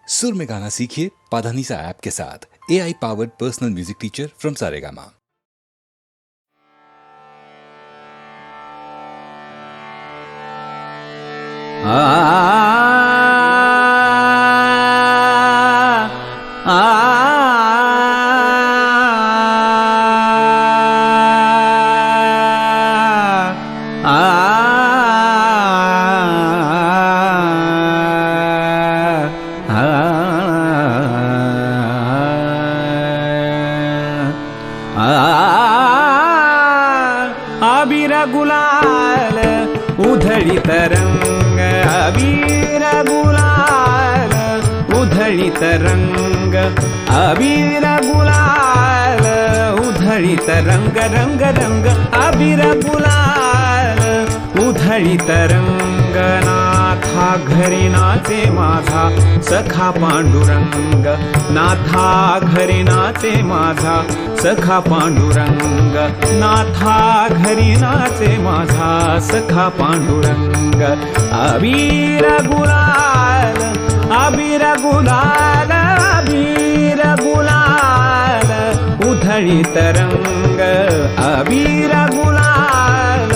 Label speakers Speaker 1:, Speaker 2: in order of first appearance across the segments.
Speaker 1: सुर में गाना सीखिए पाधानीसा ऐप के साथ। AI powered personal music teacher from Saregama.
Speaker 2: अबीर गुलाल उधळीत रंग, अबीर गुलाल उधळीत रंग, अबीर गुलाल उधळीत रंग, रंग रंग अबीर गुलाल उधळीत रंग। नाथा घरी नाचे माझा सखा पांडुरंग, नाथा घरी नाचे माझा सखा पांडुरंग, नाथा घरी नाचे माझा सखा पांडुरंग। अबीर गुलाल, अबीर गुलाल, अबीर गुलाल उधळीत रंग, अबीर गुलाल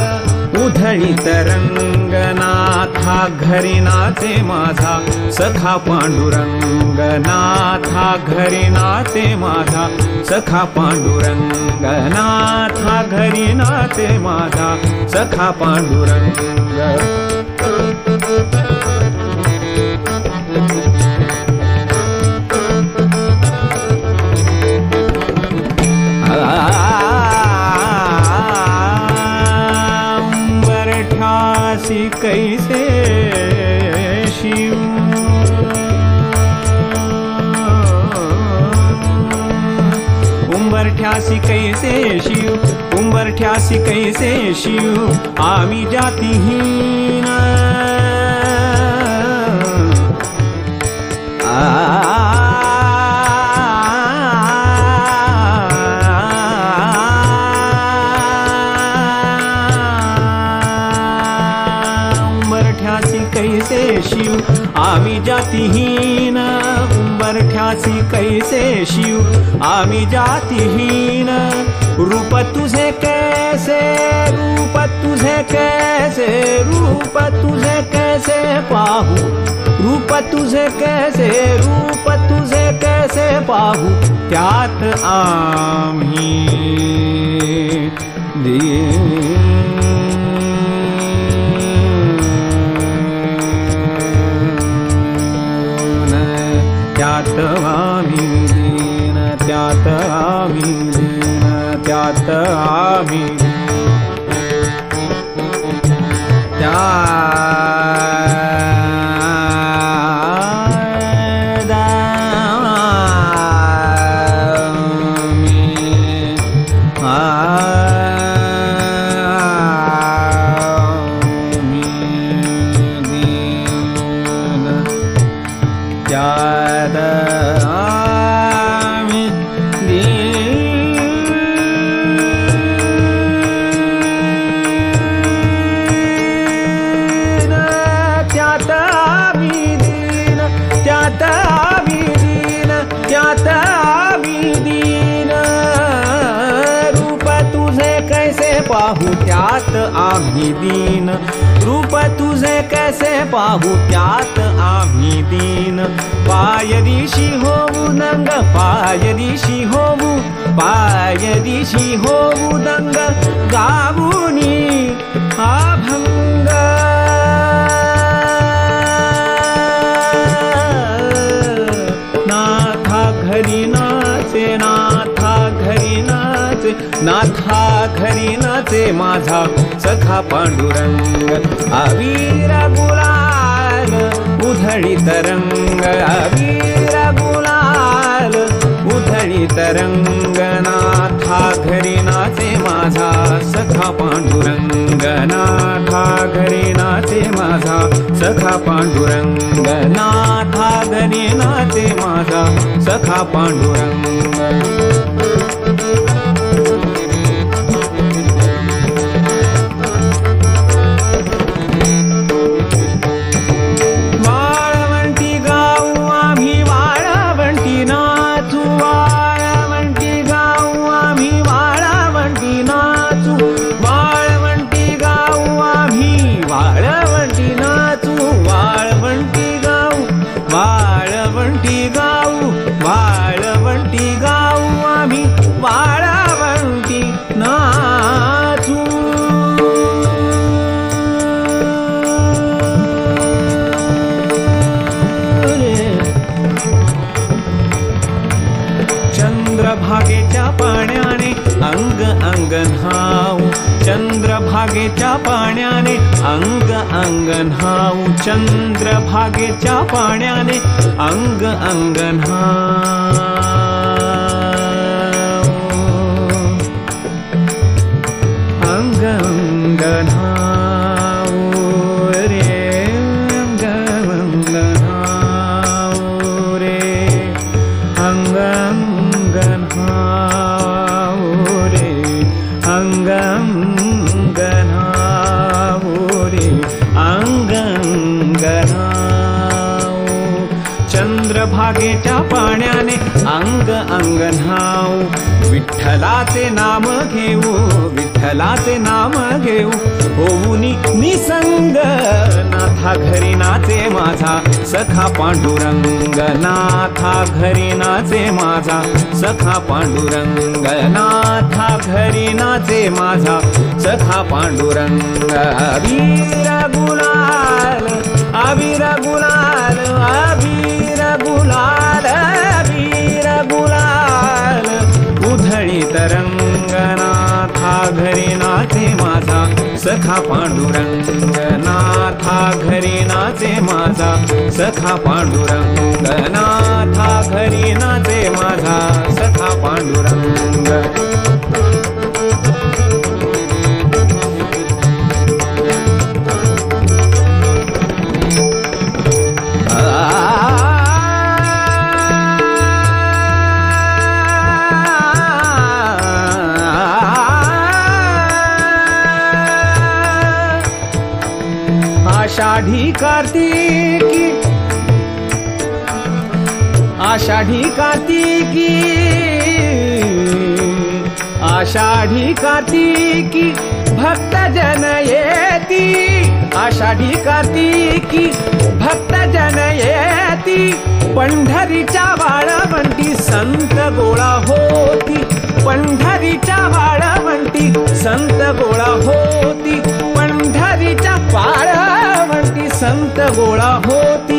Speaker 2: उधळीत रंग। नाथा घरी नाचे माझा सखा पांडुरंग, नाथा घरी नाचे माझा सखा पांडुरंग, नाथा घरी नाचे माझा सखा पांडुरंग। उंबरठ्यासी कैसे शिव, उंबरठ्यासी कैसे शिव, उंबरठ्यासी कैसे शिव आम्ही जातीहीन। कैसे शिव आम्ही जातीहीन, उंबरठ्यासी कैसे शिव आम्ही जातीहीन। रूप तुझे कैसे, रूप तुझे कैसे, रूप तुझे कैसे पाहू, रूप तुझे कैसे, रूप तुझे कैसे पाहू। त्यात आम्ही त्यात आम्ही दीन, त्यात आम्ही दीन, त्यात आम्ही पाहू। त्यात आम्ही दीन, रूप तुझे कैसे पाहू, त्यात आम्ही दीन। पायरीशी होऊ नंग, पायरीशी होऊ, पायरीशी होऊ दंग, गाऊनी अभंग। नाथा घरी नाचे, नाथा घरी नाचे, नाथा घरी नाचे माझा सखा पांडुरंग। अबीर गुलाल उधळीत रंग, अबीर गुलाल उधळीत रंग। नाथा घरी नाचे माझा सखा पांडुरंग, नाथा घरी नाचे माझा सखा पांडुरंग, नाथा घरी नाचे माझा सखा पांडुरंग। वाळवंटी गाऊ आम्ही वाळवंटी गाऊ वाळवंटी गाऊ आम्ही वाळवंटी नाचू चंद्रभागेच्या पाण्याने अंग अंग न्हाऊ चंद्रभागेच्या पाण्याने अंग अंग न्हाऊ चंद्रभागेच्या पाण्याने अंग अंग न्हाऊ अंग अंग न्हाऊ रे अंग अंग न्हाऊ रे अंग अंग न्हाऊ रे अंग अंग न्हाऊ रे अंग अंग न्हाऊ चंद्रभागेच्या पाण्याने अंग अंग न्हाऊ विठ्ठलाचे नाम घेऊ विठ्ठलाचे नाम घेऊ होऊनी निसंग नाथा घरी नाचे माझा सखा पांडुरंग नाथा घरी नाचे माझा सखा पांडुरंग नाथा घरी नाचे माझा सखा पांडुरंग अबीर गुलाल अबीर गुलाल अबीर गुलाल अबीर गुलाल उधळी तरंगनाथा घरी नाचे माझा सखा पांडुरंग नाथा घरी नाचे माझा सखा पांडुरंग नाथा घरी नाचे माझा सखा पांडुरंग आषाढी कार्तिकी आषाढी कार्तिकी आषाढी कार्तिकी भक्त जन येती आषाढी कार्तिकी भक्त जन येती पंढरीच्या वाळवंटी संत गोळा होती पंढरीच्या वाळवंटी संत गोळा होती पंढरीच्या वाळवंटी संत गोळा होती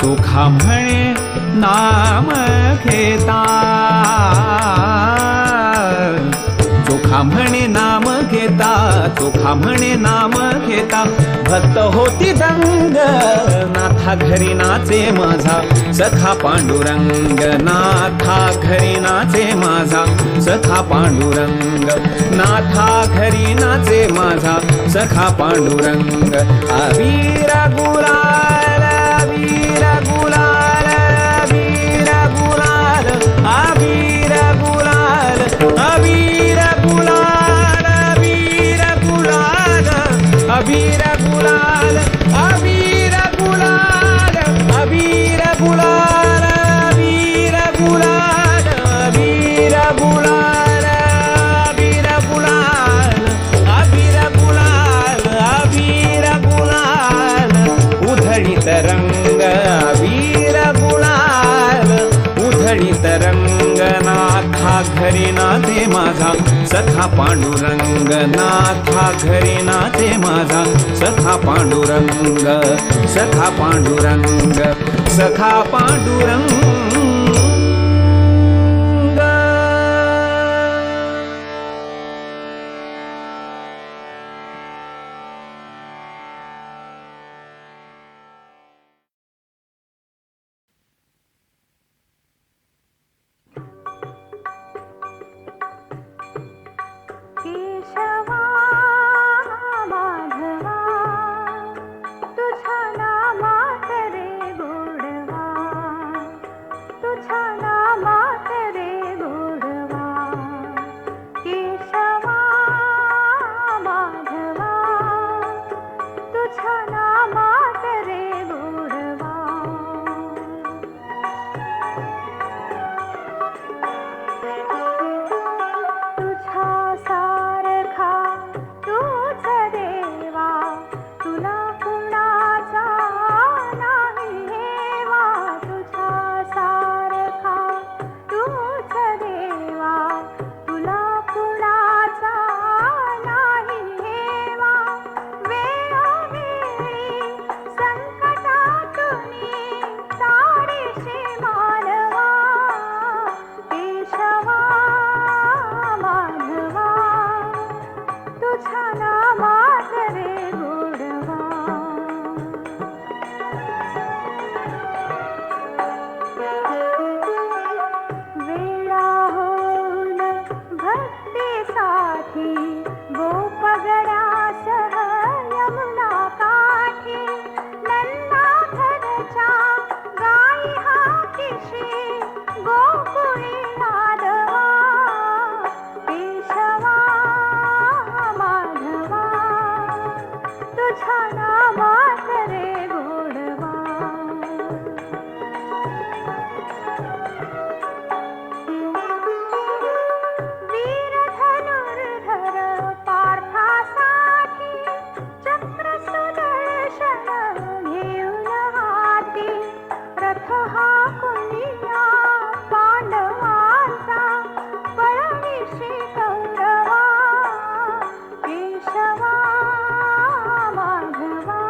Speaker 2: चोखा म्हणे नाम घेता चोखा म्हणे नाम घेता चोखा म्हणे नाम घेता भक्त होती दंग नाथा घरी नाचे माझा सखा पांडुरंग नाथा घरी नाचे माझा सखा पांडुरंग नाथा घरी नाचे माझा सखा पांडुरंग अबीर गुलाल अबीर गुलाल अबीर गुलाल अबीर गुलाल अबीर गुलाल अबीर गुलाल अबीर गुलाल अबीर गुलाल अबीर गुलाल अबीर गुलाल अबीर गुलाल अबीर गुलाल अबीर गुलाल अबीर गुलाल उधळीत रंग अबीर गुलाल उधळीत रंग नाथा घरी नाचे माझा सखा पांडुरंग नाथा घरी नाचे माझा सखा पांडुरंग सखा पांडुरंग सखा पांडुरंग
Speaker 3: केशवा माधवा तुझ्या नामात रे गोडवा साठी गोपगडासह यमुना काठी नंदाधरच्या गाई हातीशी गोकुळी नादवा केशवा माधवा तुझ्या नामात रे गोडवा वीर धनुर्धर पार्थासाठी चक्र सुदर्शन घेऊन हाती रथ हा कुणिया पांडवांचा पळविशी कौरवा केशवा माधवा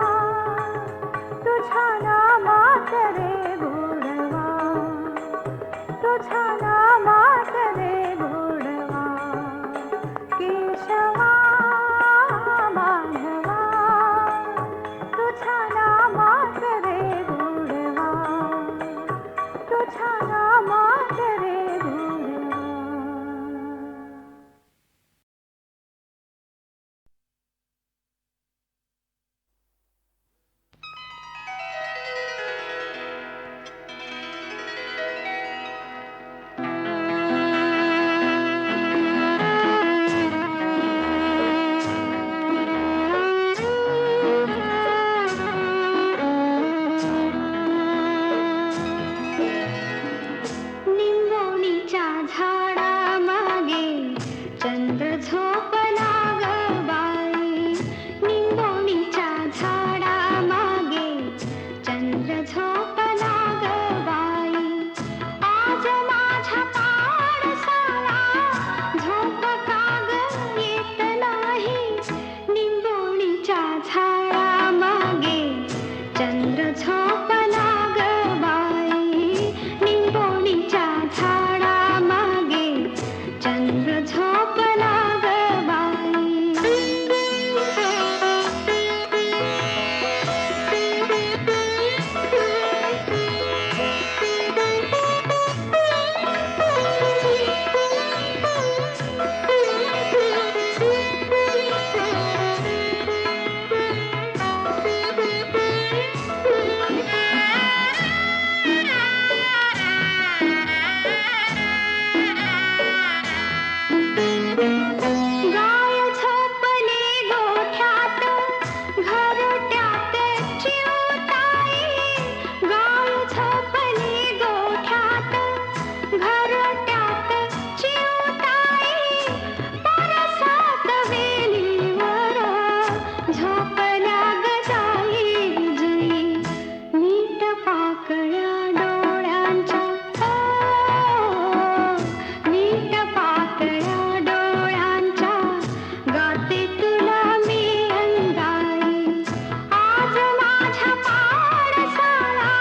Speaker 3: तुझ्या नामात रे गोडवा तुझ्या नामात रे गोडवा केशवा माधवा तुझ्या नामात रे गोडवा तुझ्या नामात रे गोडवा
Speaker 4: निंबोणीच्या झाडामागे चंद्र झोपला ग बाई निंबोणीच्या झाडामागे चंद्र झोपला ग बाई आज माझ्या पाडसाला झोप का ग येत नाही निंबोणीच्या झाडामागे चंद्र झोपला ग बाई निंबोणीच्या झाडामागे चंद्र झोपला ग गाय झोपली गोठ्यात घरट्यात चिवताई गाय झोपली गोठ्यात घरट्यात चिवताई परसात वेलीवर झोपल्या ग जाई जुई नीट पाकळ्या डोळ्यांच्या नीट पाकळ्या डोळ्यांच्या गाते तुला मी अंगाई आज माझ्या पाडसाला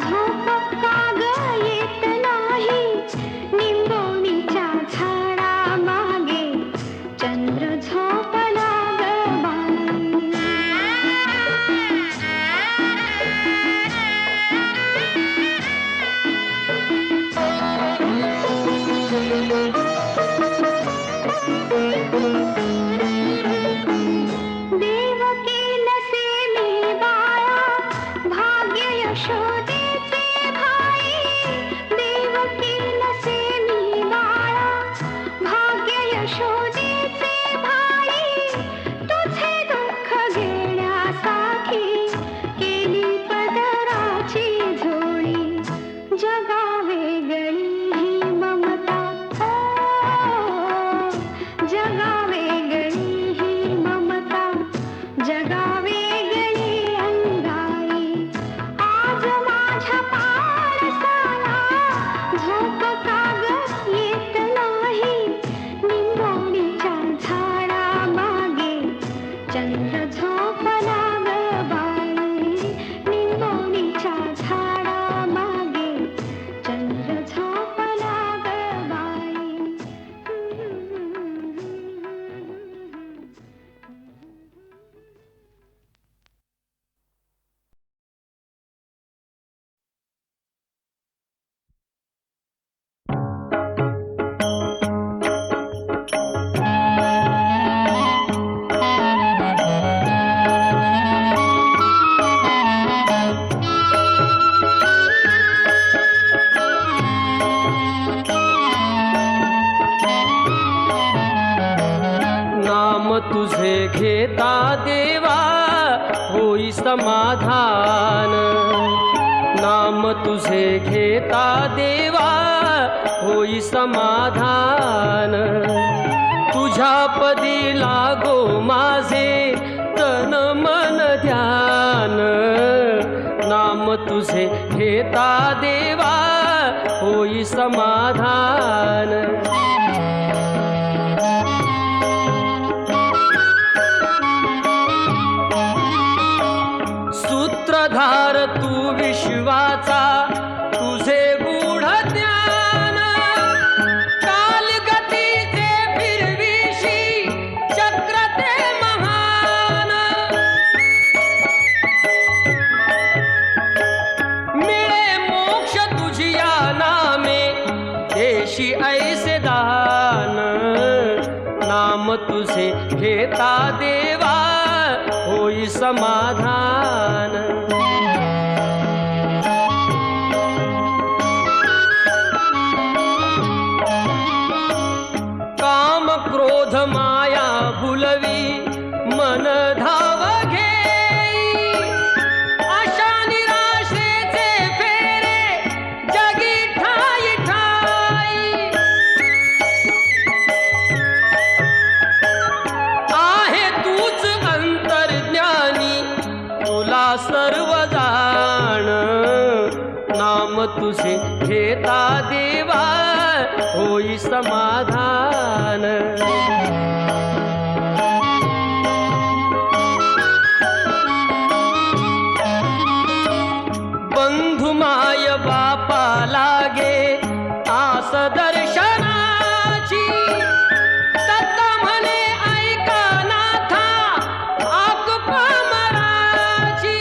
Speaker 4: झोप का ग येत नाही निंबोणीच्या झाडामागे चंद्र झोपला ग बाई देवकी नसेली बाळा भाग्य यशोदेचे भाई देवकी नसेली बाळा भाग्य यशोदेचे भाई तुझे दुःख घेण्यासाठी केली पदराची झोळी जगा वेगळी ही ममता जगा वेगळी ही ममता जगा वेगळी अंगाई आज माझ्या पाडसाला झोप का ग येत नाही निंबोणीच्या झाडा
Speaker 5: तुझे घेता देवा होई समाधान, नाम तुझे घेता देवा होई समाधान. तुझ्या पदी लागो माझे तन मन ध्यान, नाम तुझे घेता देवा होई समाधान. सूत्रधार तू विश्वाचा तुझे गूढ ज्ञान, कालगतीचे फिरविशी चक्र ते महान. मिळे मोक्ष तुझिया नामे देशी ऐसे दान, नाम तुझे घेता देवा होई समाधान. काम क्रोध माया भुलवी मन धाव घेई, आशा निराशेचे फेरे जगी ठाई ठाई. आहे तूच अंतर्ज्ञानी तुला सर्व जाण, नाम तुझे घेता देवा होई समाधान. बंधु माय बापा लागे आस दर्शनाची, दत्त म्हणे ऐका नाथा आक पामराची.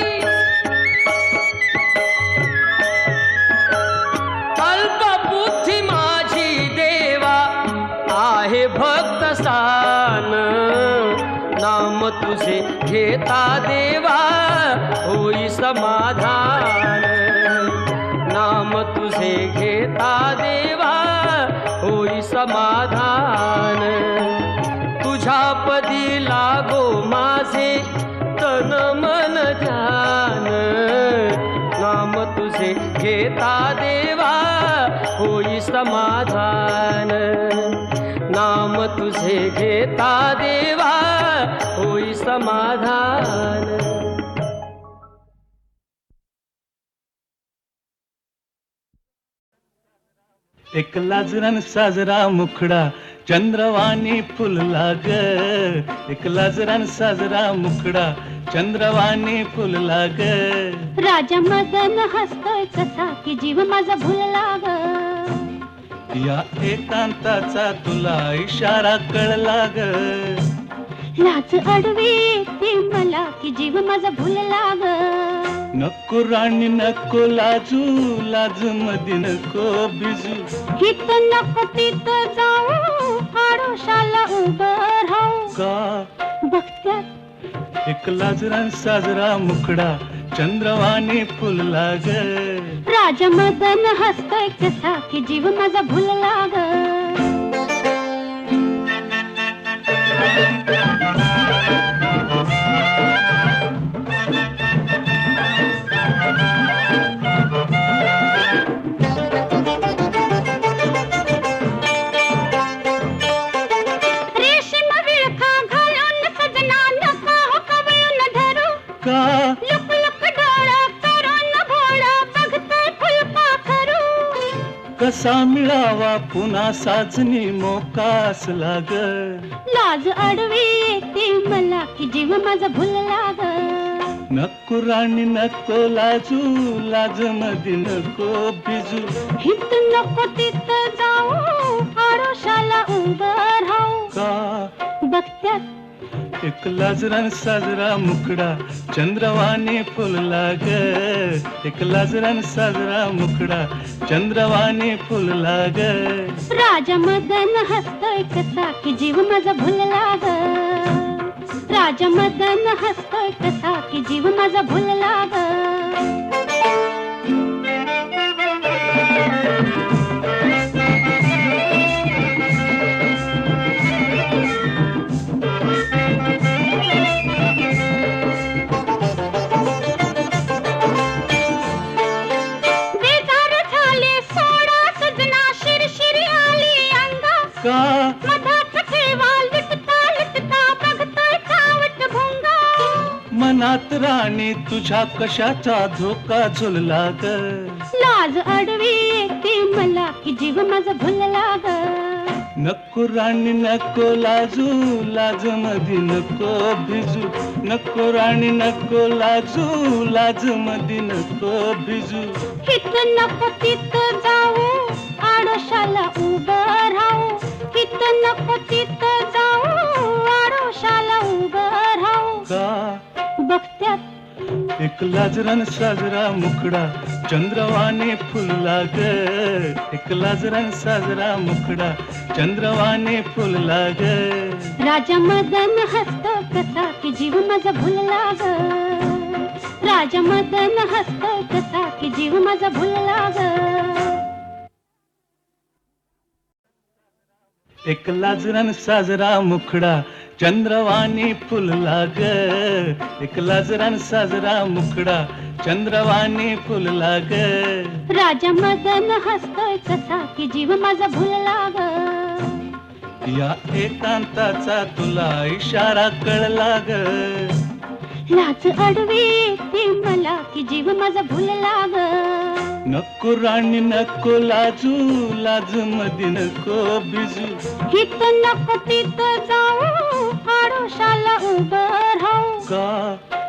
Speaker 5: अल्पबुद्धी माझी देवा आहे भक्त स्थान, नाम तुझे घेता देवा होई समाधान. नाम तुझे घेता देवा होई समाधान. तुझ्या पदी लागो माझे तन मन ध्यान, नाम तुझे घेता देवा होई समाधान. नाम तुझे घेता देवा होई समाधान.
Speaker 6: एक लाजरान साजरा मुखडा चंद्रवाणी फुलला ग, एक लाजरान साजरा मुखडा चंद्रवाणी फुलला ग.
Speaker 4: राजा मदन हसतोय कसा की जीव माझा भुलला ग.
Speaker 6: या एकांताचा तुला इशारा कळला ग.
Speaker 4: लाज अडवी येते मला की जीव माझा भुलला ग.
Speaker 6: नको राणी नको लाजू, लाज मध्ये नको भिजू.
Speaker 4: हित नको तिथं जाऊ, आडोशाला उभं राहू.
Speaker 6: का
Speaker 4: बघत्यात
Speaker 6: एक लाजरान साजरा मुखडा चंद्रवाणी फुलला ग.
Speaker 4: राजा मदन हसतोय कसा की जीव माझा भुलला ग. रेशीम विळखा घालून सजना नका हो कवळून धरू.
Speaker 6: का
Speaker 4: लुक लुक डोळं करून भोळं बघतोय फुलपाखरू.
Speaker 6: कसा मिळावा पुन्हा साजनी मोकास लाग.
Speaker 4: लाज अडवी येते मला की जीव माझा भुलला ग.
Speaker 6: नको राणी नको लाजू, लाज मध्ये नको भिजू.
Speaker 4: हित नको तिथं जाऊ, आडोशाला उभं राहू.
Speaker 6: का
Speaker 4: बघत्यात
Speaker 6: एक लाजरान साजरा मुखडा चंद्रवाणी फुलला ग. एक लाजरान साजरा मुखडा चंद्रवाणी फुलला ग.
Speaker 4: राजा मदन हसतोय कसा की जीव माझा भुलला ग. राजा मदन हसतोय कसा की जीव माझा भुलला ग.
Speaker 6: मनात राणी तुझ्या कशाचा धोका झुलला ग
Speaker 4: लाज अडवी येते मला की जीव माझा भुलला ग
Speaker 6: नको राणी नको लाजू लाज मधी नको भिजू नको राणी नको लाजू लाज मधी नको भिजू
Speaker 4: हित नको तित जाऊ आडोशाला उभं राहू हित नको तित जाऊ आडोशाला उभं राहू
Speaker 6: का
Speaker 4: बघत्यात
Speaker 6: एक लाजरान साजरा मुखडा चंद्रवाने फुलला ग एक लाजरान साजरा मुखडा चंद्रवाने फुलला ग
Speaker 4: राजा मदन हसतो कसा की जीव माझा भुलला ग राजा मदन हसतो कसा की जीव माझा भुलला ग
Speaker 6: एक लाजरान साजरा मुखडा चंद्रवाणी फुलला ग एक लाजरान साजरा मुखडा चंद्रवाणी फुलला ग
Speaker 4: राजा मदन हसतोय कसा की जीव माझा भुलला ग
Speaker 6: या एकांताचा तुला इशारा कळला ग
Speaker 4: लाज अडवी येते मला की जीव माझा भुलला ग
Speaker 6: नको राणी नको लाजू लाज मध्ये नको भिजू
Speaker 4: हित नको तित जाऊ आडोशाला उभं राहू
Speaker 6: का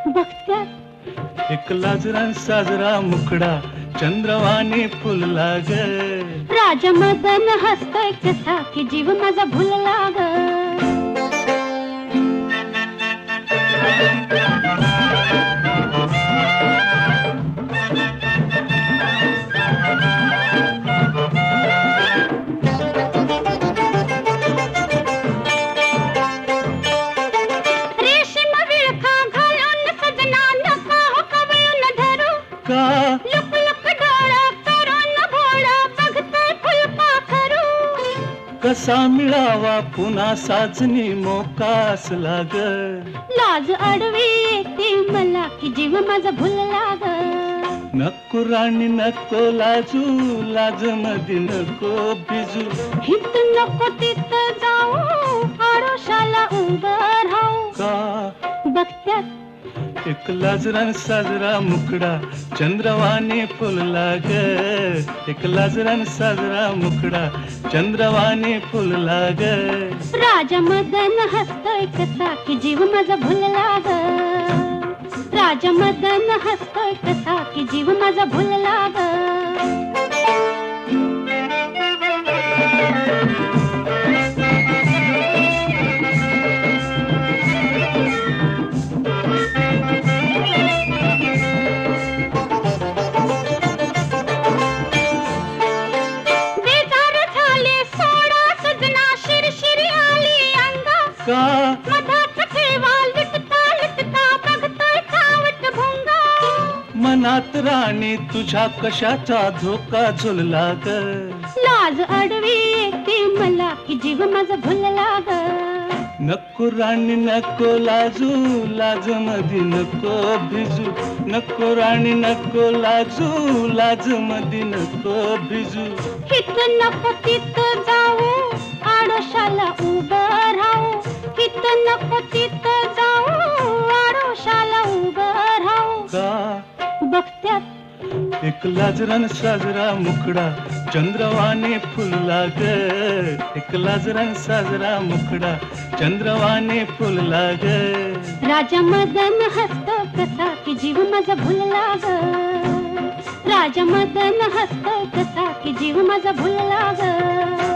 Speaker 4: बघत्यात
Speaker 6: एक लाजरान साजरा मुखडा चंद्रवाणी फुलला ग
Speaker 4: राजा मदन हसतोय कसा की जीव माझा भुलला ग रेशीम विळखा घालून सजना नका हो कवळून धरू
Speaker 6: का
Speaker 4: लुक लुक डोळा करून भोळा बघतोय फुलपाखरू
Speaker 6: कसा मिळावा पुन्हा साजनी मोका असला ग
Speaker 4: लाज अडवी येते मला की जीव माझा भुलला ग
Speaker 6: नको राणी नको लाजू लाज मध्ये नको भिजू
Speaker 4: हित नको तित जाऊ आडोशाला उभं राहू
Speaker 6: का
Speaker 4: बघत्यात
Speaker 6: एक लाजरान साजरा मुखडा चंद्रवाणी फुलला ग एक लाजरान साजरा मुखडा चंद्रवाणी फुलला ग
Speaker 4: राजा मदन हसतोय कसा की जीव माझा भुलला ग राजा मदन हसतोय कसा की जीव माझा भुलला ग बेजार झाले सोडा सजना शिरशिरी आली अंगा
Speaker 6: का
Speaker 4: मधात ठेवा लुटता लुटता बघतोय खावट भोंगा
Speaker 6: मनात राणी तुझ्या कशाचा धोका झुलला ग
Speaker 4: लाज अडवी येते मला की जीव माझा भुलला ग
Speaker 6: नको राणी नको लाजू लाज मध्ये नको भिजू नको राणी नको लाजू लाज मध्ये नको भिजू
Speaker 4: हित नको तित जाऊ आडोशाला उभं राहू हित नको तित जाऊ आडोशाला उभं राहू
Speaker 6: का
Speaker 4: बघत्यात
Speaker 6: एक लाजरान साजरा मुखडा चंद्रवाने फुलला ग एक लाजरान साजरा मुखडा चंद्रवाने फुलला ग
Speaker 4: राजा मदन हसतो कसा की जीव माझा भुलला ग राजा मदन हसतो कसा की जीव माझा भुलला ग